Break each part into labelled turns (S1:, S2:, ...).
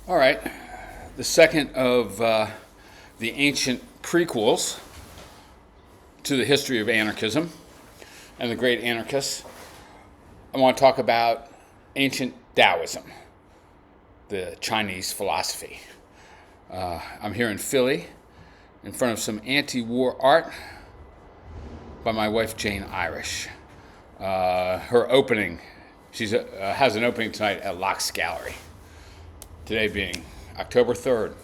S1: All right, the second of the ancient prequels to the history of anarchism and the Great Anarchists. I want to talk about ancient Daoism, the Chinese philosophy. I'm here in Philly in front of some anti-war art by my wife Jane Irish. Her opening, she has an opening tonight at Locke's Gallery. Today being October 3rd,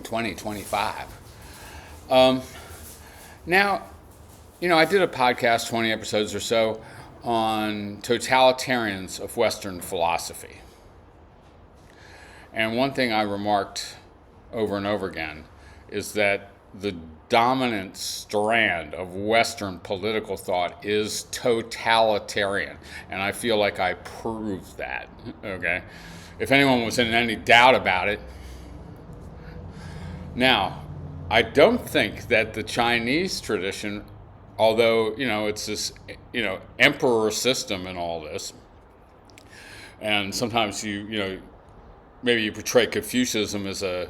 S1: 2025. Now, I did a podcast, 20 episodes or so, on totalitarians of Western philosophy. And one thing I remarked over and over again is that the dominant strand of Western political thought is totalitarian. And I feel like I proved that, okay? If anyone was in any doubt about it. Now, I don't think that the Chinese tradition, although, it's this, emperor system and all this, and sometimes maybe you portray Confucianism as a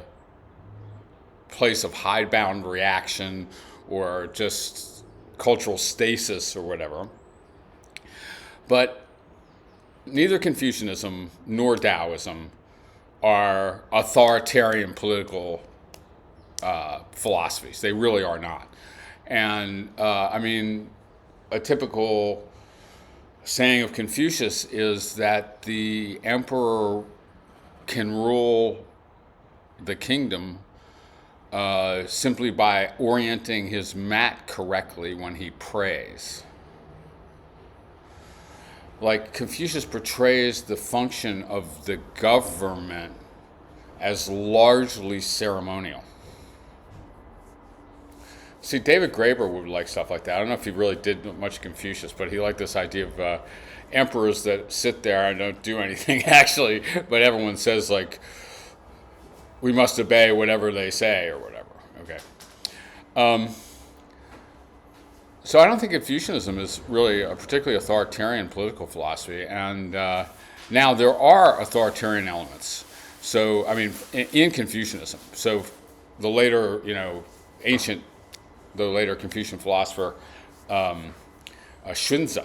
S1: place of hidebound reaction or just cultural stasis or whatever. But neither Confucianism nor Daoism are authoritarian political philosophies. They really are not. And a typical saying of Confucius is that the emperor can rule the kingdom simply by orienting his mat correctly when he prays. Like, Confucius portrays the function of the government as largely ceremonial. See, David Graeber would like stuff like that. I don't know if he really did much Confucius, but he liked this idea of emperors that sit there and don't do anything, actually, but everyone says, like, we must obey whatever they say or whatever, okay? So I don't think Confucianism is really a particularly authoritarian political philosophy, and now there are authoritarian elements. So, in Confucianism, so the later, the later Confucian philosopher Zhuangzi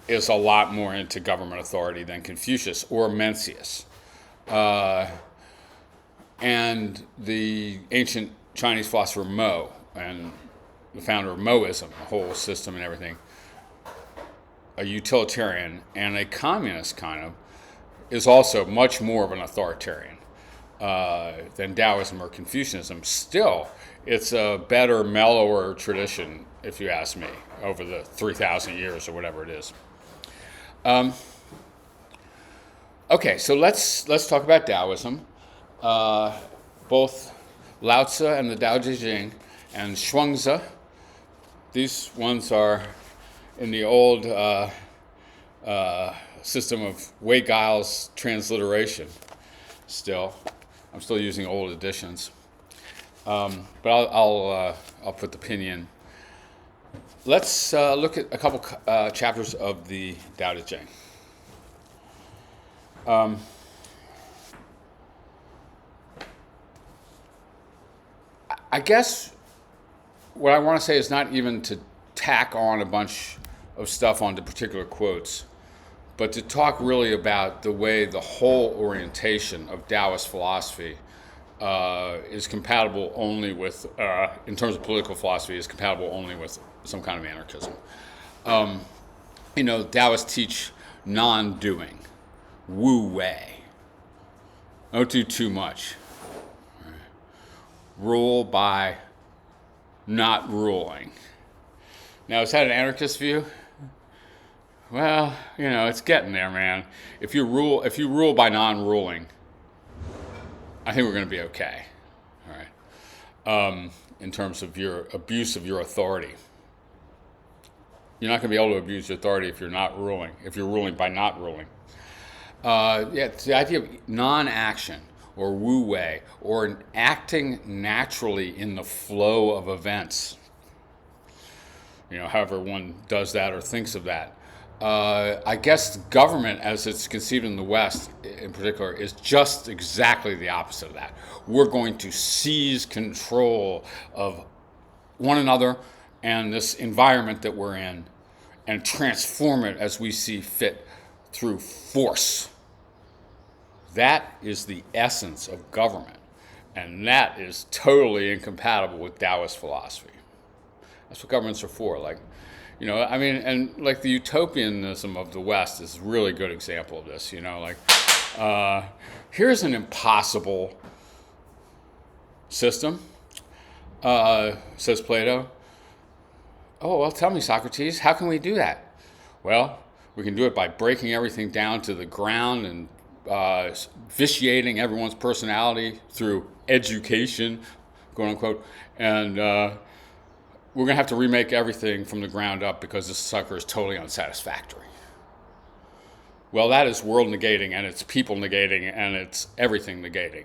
S1: is a lot more into government authority than Confucius or Mencius. And the ancient Chinese philosopher Mo, and the founder of Moism, the whole system and everything, a utilitarian and a communist kind of, is also much more of an authoritarian than Daoism or Confucianism. Still, it's a better, mellower tradition, if you ask me, over the 3,000 years or whatever it is. Okay, so let's talk about Daoism. Both Laozi and the Tao Te Ching and Zhuangzi. These ones are in the old system of Wade Giles transliteration. I'm still using old editions, but I'll put the pin in. Let's look at a couple chapters of the Tao Te Ching. I guess what I want to say is not even to tack on a bunch of stuff onto particular quotes, but to talk really about the way the whole orientation of Taoist philosophy is compatible only with, in terms of political philosophy, is compatible only with some kind of anarchism. Taoists teach non-doing, wu wei. Don't do too much. Rule by not ruling. Now, is that an anarchist view? Well, it's getting there, man. If you rule by non-ruling, I think we're going to be okay. All right. In terms of your abuse of your authority, you're not going to be able to abuse your authority if you're not ruling. If you're ruling by not ruling, it's the idea of non-action or wu wei, or acting naturally in the flow of events. However one does that or thinks of that. I guess government, as it's conceived in the West, in particular is just exactly the opposite of that. We're going to seize control of one another and this environment that we're in and transform it as we see fit through force. That is the essence of government, and that is totally incompatible with Taoist philosophy. That's what governments are for. Like, you know, I mean, and like the utopianism of the West is a really good example of this. You know, like, here's an impossible system, says Plato. Oh, well, tell me, Socrates, how can we do that? Well, we can do it by breaking everything down to the ground and vitiating everyone's personality through education, quote unquote, and we're going to have to remake everything from the ground up because this sucker is totally unsatisfactory. Well, that is world negating, and it's people negating, and it's everything negating.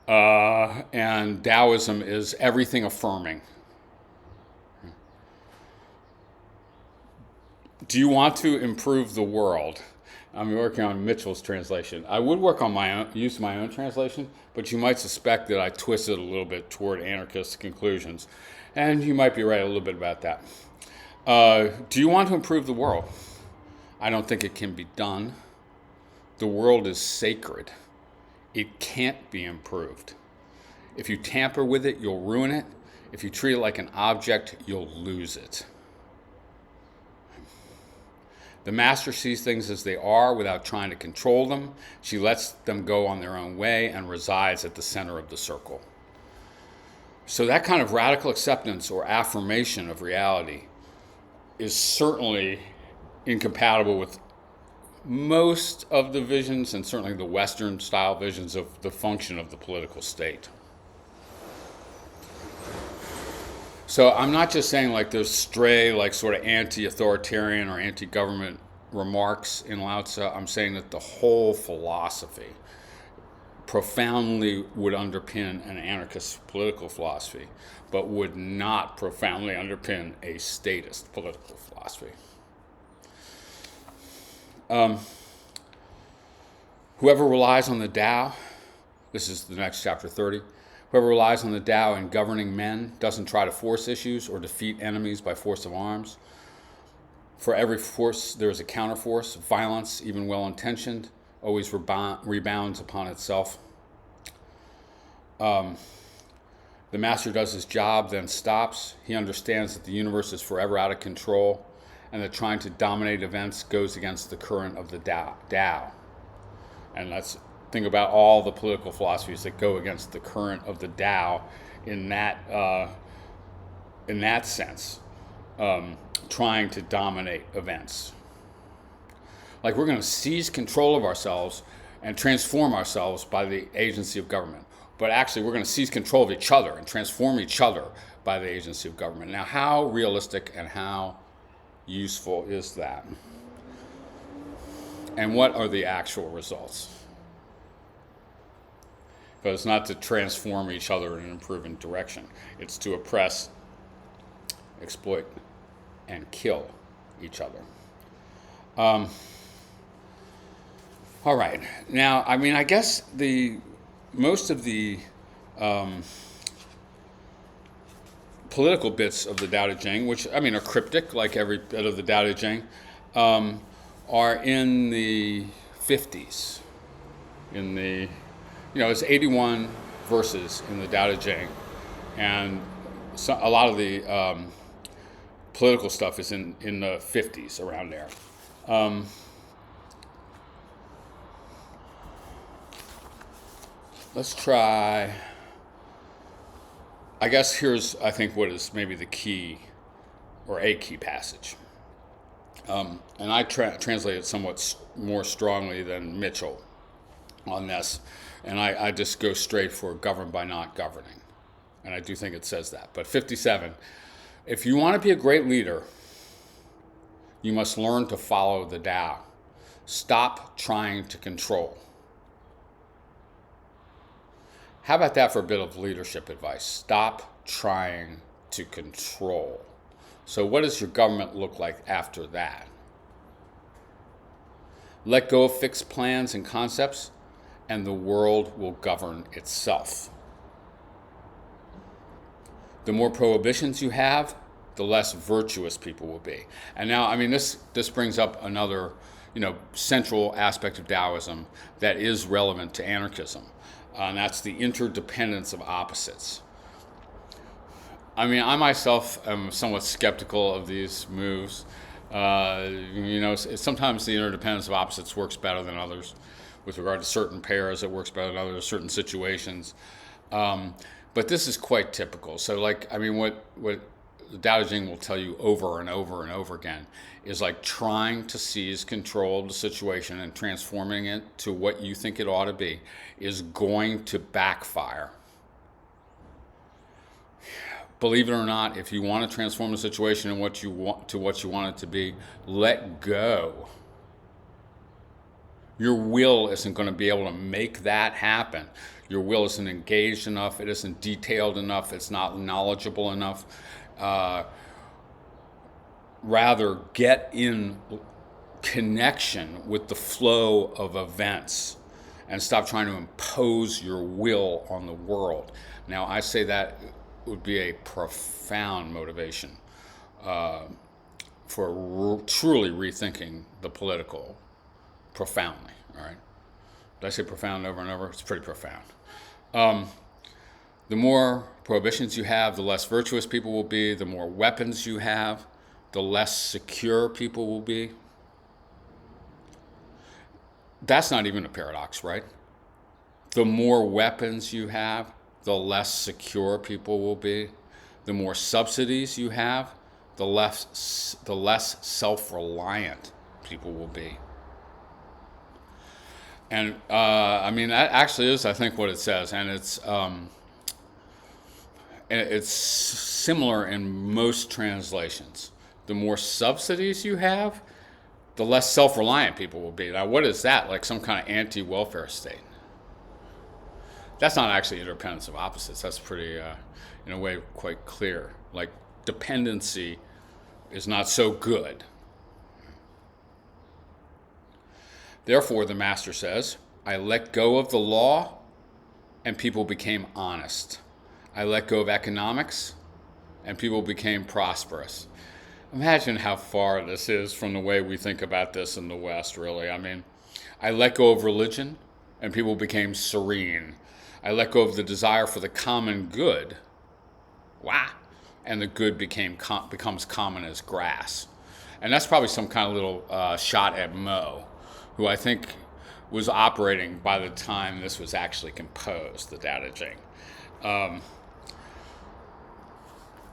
S1: And Daoism is everything affirming. Do you want to improve the world? I'm working on Mitchell's translation. I would work on my own, use my own translation, but you might suspect that I twisted a little bit toward anarchist conclusions. And you might be right a little bit about that. Do you want to improve the world? I don't think it can be done. The world is sacred. It can't be improved. If you tamper with it, you'll ruin it. If you treat it like an object, you'll lose it. The master sees things as they are without trying to control them. She lets them go on their own way and resides at the center of the circle. So that kind of radical acceptance or affirmation of reality is certainly incompatible with most of the visions, and certainly the Western style visions of the function of the political state. So I'm not just saying like those stray, like sort of anti-authoritarian or anti-government remarks in Lao Tzu. I'm saying that the whole philosophy profoundly would underpin an anarchist political philosophy, but would not profoundly underpin a statist political philosophy. Whoever relies on the Tao, this is the next chapter 30, whoever relies on the Tao in governing men doesn't try to force issues or defeat enemies by force of arms. For every force, there is a counterforce. Violence, even well-intentioned, always rebounds upon itself. The master does his job, then stops. He understands that the universe is forever out of control and that trying to dominate events goes against the current of the Tao. And let's think about all the political philosophies that go against the current of the Tao in that sense, trying to dominate events. Like we're going to seize control of ourselves and transform ourselves by the agency of government. But actually, we're going to seize control of each other and transform each other by the agency of government. Now, how realistic and how useful is that? And what are the actual results? Because it's not to transform each other in an improving direction. It's to oppress, exploit, and kill each other. All right. Now, I mean, I guess most of the political bits of the Tao Te Ching, which, I mean, are cryptic, like every bit of the Tao Te Ching, are in the 50s. It's 81 verses in the Tao Te Ching, and a lot of the political stuff is in the 50s, around there. Let's try, I guess here's, I think, what is maybe the key, or a key passage. And I translate it somewhat more strongly than Mitchell on this. And I just go straight for govern by not governing. And I do think it says that. But 57, if you want to be a great leader, you must learn to follow the Tao. Stop trying to control. How about that for a bit of leadership advice? Stop trying to control. So what does your government look like after that? Let go of fixed plans and concepts. and the world will govern itself. The more prohibitions you have, the less virtuous people will be. And now, I mean, this brings up another, central aspect of Daoism that is relevant to anarchism, and that's the interdependence of opposites. I mean, I myself am somewhat skeptical of these moves. Sometimes the interdependence of opposites works better than others. With regard to certain pairs, it works better than others, certain situations. But this is quite typical. So, what Dao Jing will tell you over and over and over again is like trying to seize control of the situation and transforming it to what you think it ought to be is going to backfire. Believe it or not, if you want to transform the situation and what you want it to be, let go. Your will isn't going to be able to make that happen. Your will isn't engaged enough. It isn't detailed enough. It's not knowledgeable enough. Rather, get in connection with the flow of events and stop trying to impose your will on the world. Now, I say that would be a profound motivation for truly rethinking the political profoundly. All right, did I say profound over and over? It's pretty profound. The more prohibitions you have, the less virtuous people will be. The more weapons you have, the less secure people will be. That's not even a paradox, right? The more weapons you have, the less secure people will be. The more subsidies you have, the less self-reliant people will be. And that actually is, I think, what it says, and it's similar in most translations. The more subsidies you have, the less self-reliant people will be. Now, what is that? Like some kind of anti-welfare state? That's not actually interdependence of opposites. That's pretty, in a way, quite clear. Like, dependency is not so good. Therefore, the master says, I let go of the law and people became honest. I let go of economics and people became prosperous. Imagine how far this is from the way we think about this in the West, really. I mean, I let go of religion and people became serene. I let go of the desire for the common good. Wow. And the good becomes common as grass. And that's probably some kind of little shot at Mo, who I think was operating by the time this was actually composed, the Dao Jing.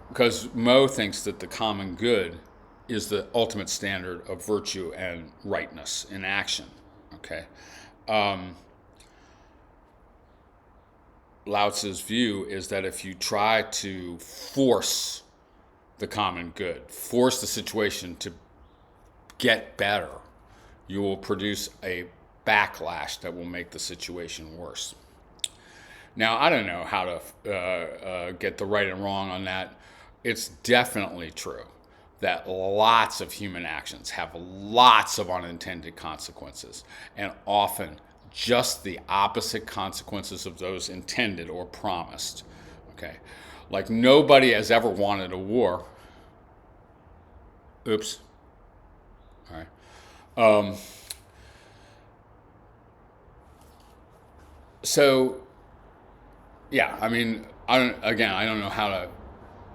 S1: Because Mo thinks that the common good is the ultimate standard of virtue and rightness in action. Okay. Lao Tzu's view is that if you try to force the common good, force the situation to get better, you will produce a backlash that will make the situation worse. Now, I don't know how to get the right and wrong on that. It's definitely true that lots of human actions have lots of unintended consequences, and often just the opposite consequences of those intended or promised. Okay, like nobody has ever wanted a war. Oops. All right. So, yeah, I mean, I don't know how to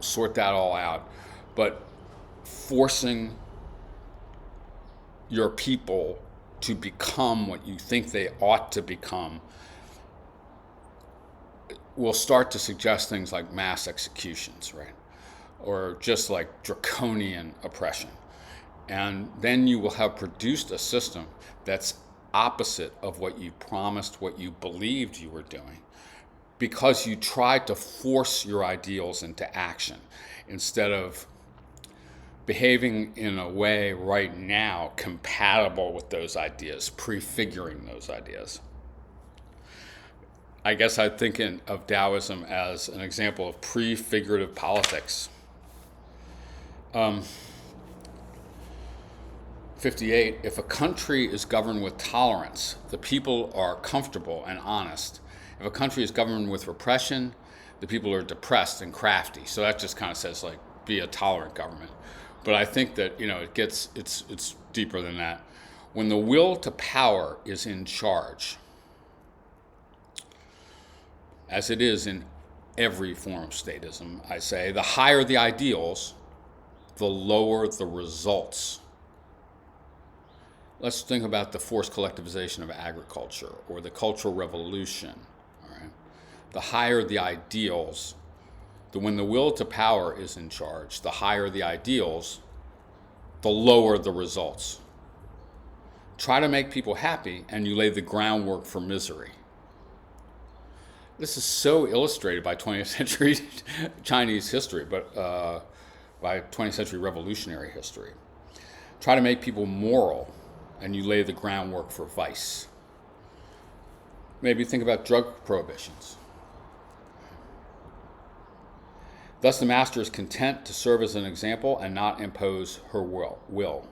S1: sort that all out, but forcing your people to become what you think they ought to become will start to suggest things like mass executions, right? Or just like draconian oppression. And then you will have produced a system that's opposite of what you promised, what you believed you were doing, because you tried to force your ideals into action instead of behaving in a way right now compatible with those ideas, prefiguring those ideas. I guess I'm thinking of Daoism as an example of prefigurative politics. 58, if a country is governed with tolerance, the people are comfortable and honest. If a country is governed with repression, the people are depressed and crafty. So that just kind of says, like, be a tolerant government. But I think that, it's deeper than that. When the will to power is in charge, as it is in every form of statism, I say, the higher the ideals, the lower the results. Let's think about the forced collectivization of agriculture or the Cultural Revolution. All right? The higher the ideals, when the will to power is in charge, the higher the ideals, the lower the results. Try to make people happy, and you lay the groundwork for misery. This is so illustrated by 20th century Chinese history, but by 20th century revolutionary history. Try to make people moral, and you lay the groundwork for vice. Maybe think about drug prohibitions. Thus the master is content to serve as an example and not impose her will.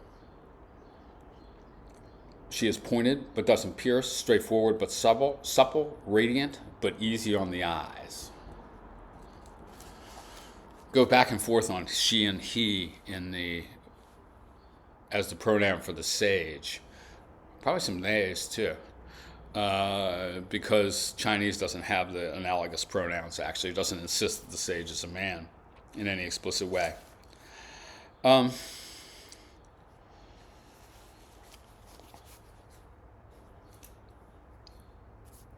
S1: She is pointed but doesn't pierce, straightforward but supple, radiant but easy on the eyes. Go back and forth on she and he as the pronoun for the sage. Probably some theys too, because Chinese doesn't have the analogous pronouns, actually. It doesn't insist that the sage is a man in any explicit way.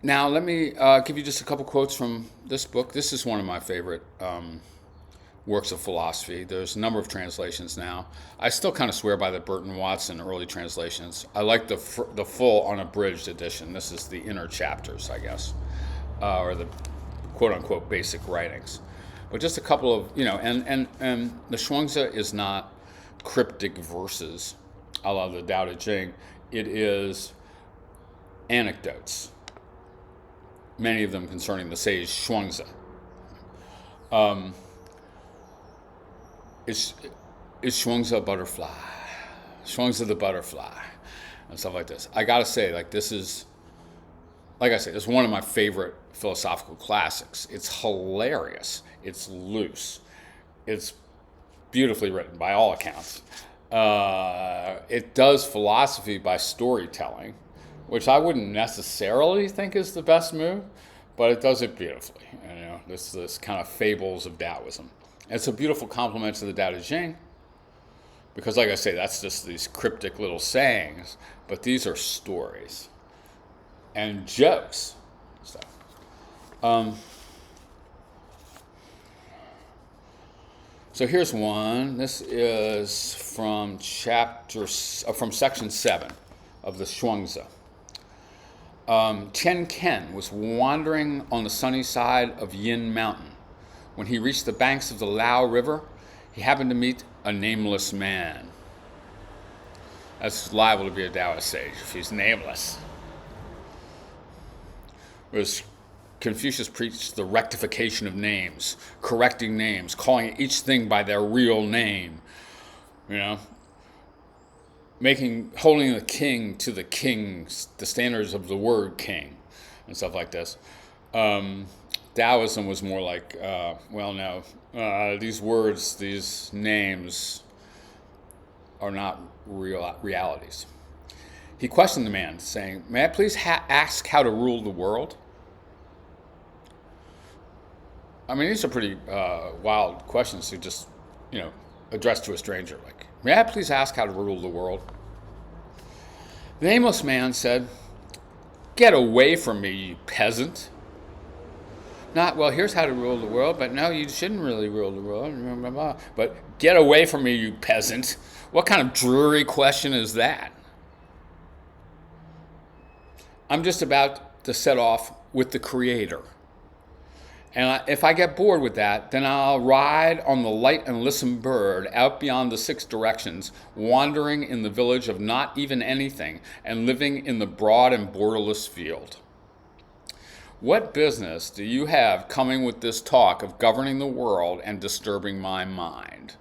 S1: Now, let me give you just a couple quotes from this book. This is one of my favorite works of philosophy. There's a number of translations now. I still kind of swear by the Burton Watson early translations. I like the full unabridged edition. This is the inner chapters, I guess, or the quote-unquote basic writings. But just a couple of, and the Zhuangzi is not cryptic verses a la the Tao Te Ching. It is anecdotes, many of them concerning the sage Zhuangzi. Is Zhuangzi a butterfly? Zhuangzi the butterfly, and stuff like this. I gotta say, this is one of my favorite philosophical classics. It's hilarious. It's loose. It's beautifully written by all accounts. It does philosophy by storytelling, which I wouldn't necessarily think is the best move, but it does it beautifully. This kind of fables of Daoism. It's a beautiful complement to the Tao Te Ching, because, like I say, that's just these cryptic little sayings, but these are stories and jokes. Stuff. So here's one. This is from section 7 of the Zhuangzi. Chen Ken was wandering on the sunny side of Yin Mountain. When he reached the banks of the Lao River, he happened to meet a nameless man. That's liable to be a Taoist sage if he's nameless. Whereas Confucius preached the rectification of names, correcting names, calling each thing by their real name, holding the king to the kings, the standards of the word king, and stuff like this. Taoism was more like, these words, these names are not realities. He questioned the man, saying, "May I please ask how to rule the world?" I mean, these are pretty wild questions to just, address to a stranger. Like, "May I please ask how to rule the world?" The nameless man said, "Get away from me, you peasant." Not, "Well, here's how to rule the world, but no, you shouldn't really rule the world, blah, blah, blah." But, "Get away from me, you peasant." What kind of dreary question is that? I'm just about to set off with the Creator. And if I get bored with that, then I'll ride on the light and listen bird out beyond the 6 directions, wandering in the village of not even anything, and living in the broad and borderless field. What business do you have coming with this talk of governing the world and disturbing my mind?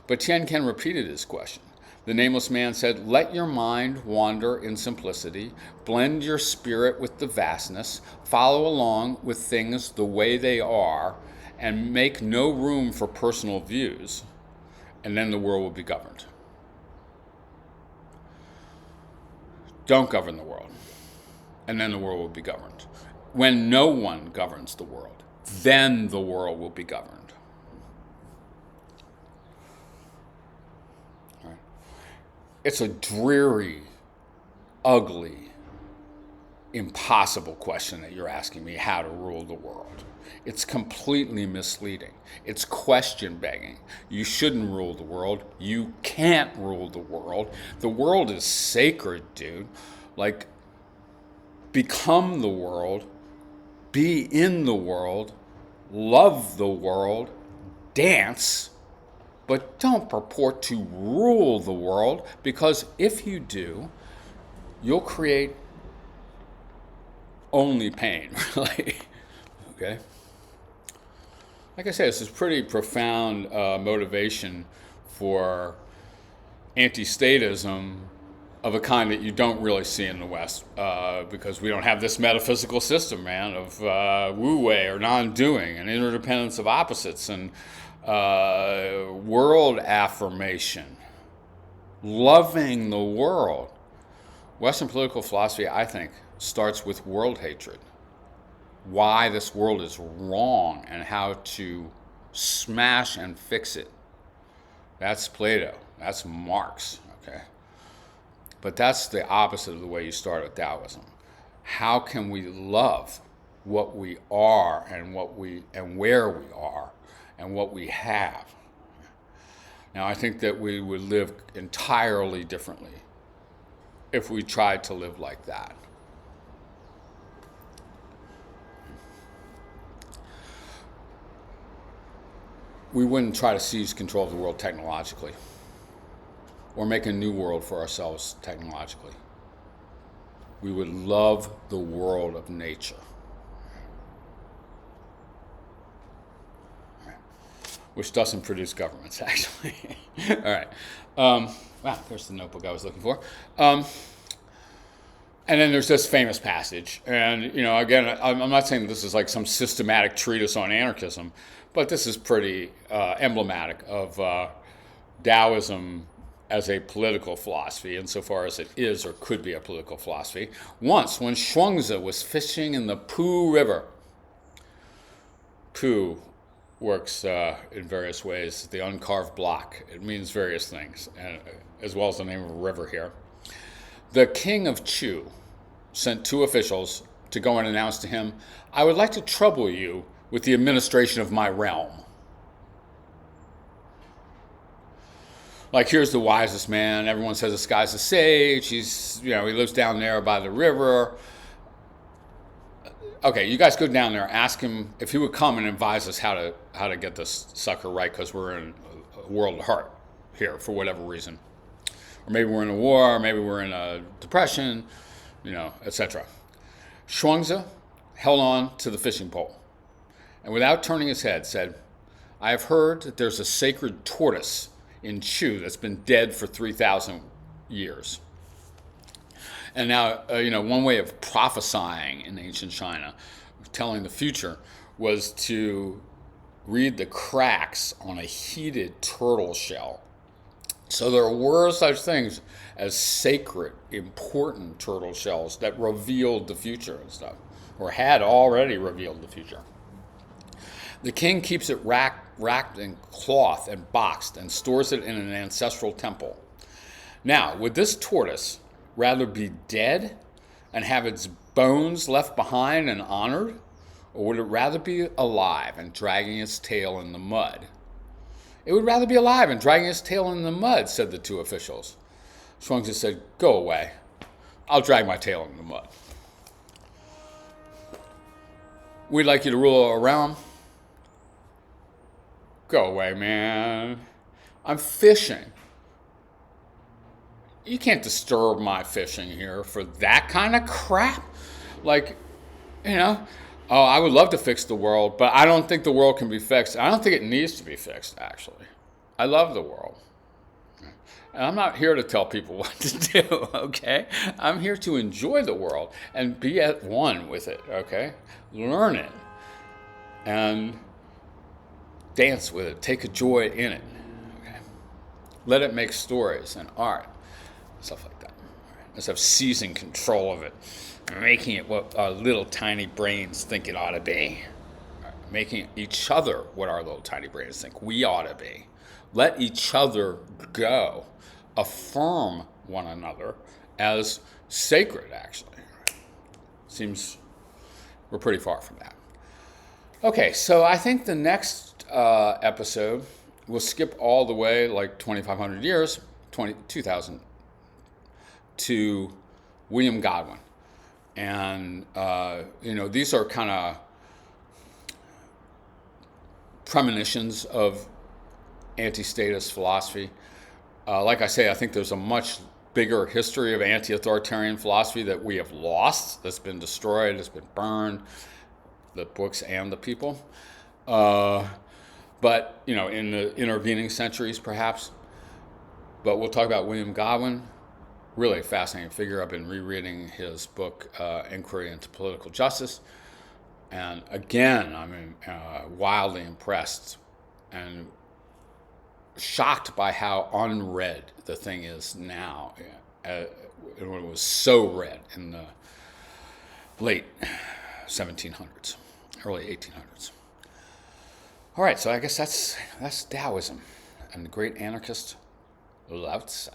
S1: But Tian Ken repeated his question. The nameless man said, "Let your mind wander in simplicity, blend your spirit with the vastness, follow along with things the way they are, and make no room for personal views, and then the world will be governed." Don't govern the world, and then the world will be governed. When no one governs the world, then the world will be governed. It's a dreary, ugly, impossible question that you're asking me, how to rule the world. It's completely misleading. It's question begging. You shouldn't rule the world. You can't rule the world. The world is sacred, dude. Like, become the world, be in the world, love the world, dance, but don't purport to rule the world, because if you do, you'll create only pain, really. Okay? Like I said, this is pretty profound motivation for anti-statism of a kind that you don't really see in the West, because we don't have this metaphysical system, man, of wu-wei or non-doing and interdependence of opposites and world affirmation, loving the world. Western political philosophy, I think, starts with world hatred. Why this world is wrong and how to smash and fix it. That's Plato. That's Marx. Okay? But that's the opposite of the way you start with Daoism. How can we love what we are and where we are and what we have? Now, I think that we would live entirely differently if we tried to live like that. We wouldn't try to seize control of the world technologically or make a new world for ourselves technologically. We would love the world of nature. Which doesn't produce governments, actually. All right. Wow, there's the notebook I was looking for. And then there's this famous passage. And, you know, again, I'm not saying this is like some systematic treatise on anarchism, but this is pretty emblematic of Daoism as a political philosophy, insofar as it is or could be a political philosophy. Once, when Zhuangzi was fishing in the Pu River, Pu works in various ways, the uncarved block. It means various things, as well as the name of a river here. The king of Chu sent 2 officials to go and announce to him, "I would like to trouble you with the administration of my realm." Like, here's the wisest man. Everyone says this guy's a sage. He's, you know, he lives down there by the river. Okay, you guys go down there, ask him if he would come and advise us how to get this sucker right, because we're in a world of hurt here for whatever reason. Or maybe we're in a war, or maybe we're in a depression, you know, etc. Zhuangzi held on to the fishing pole and without turning his head said, "I have heard that there's a sacred tortoise in Chu that's been dead for 3,000 years. And now, you know, one way of prophesying in ancient China, telling the future, was to read the cracks on a heated turtle shell. So there were such things as sacred, important turtle shells that revealed the future and stuff, or had already revealed the future. The king keeps it wrapped in cloth and boxed and stores it in an ancestral temple. Now, would this tortoise rather be dead and have its bones left behind and honored, or would it rather be alive and dragging its tail in the mud? It would rather be alive and dragging its tail in the mud, said the 2 officials. Zhuangzi said, "Go away. I'll drag my tail in the mud." We'd like you to rule our realm. Go away, man. I'm fishing. You can't disturb my fishing here for that kind of crap. Like, you know, oh, I would love to fix the world, but I don't think the world can be fixed. I don't think it needs to be fixed, actually. I love the world. And I'm not here to tell people what to do, okay? I'm here to enjoy the world and be at one with it, okay? Learn it and dance with it. Take a joy in it, okay? Let it make stories and art, stuff like that. Let's have seizing control of it, making it what our little tiny brains think it ought to be. Making each other what our little tiny brains think we ought to be. Let each other go. Affirm one another as sacred, actually. Seems we're pretty far from that. Okay, so I think the next episode, we'll skip all the way like 2,500 years, 2,000, to William Godwin. And, these are kind of premonitions of anti-statist philosophy. Like I say, I think there's a much bigger history of anti-authoritarian philosophy that we have lost, that's been destroyed, that's been burned, the books and the people. But, in the intervening centuries, perhaps. But we'll talk about William Godwin, really a fascinating figure. I've been rereading his book, Inquiry into Political Justice. And again, I'm wildly impressed and shocked by how unread the thing is now. It was so read in the late 1700s, early 1800s. All right, so I guess that's Daoism and the great anarchist Laozi.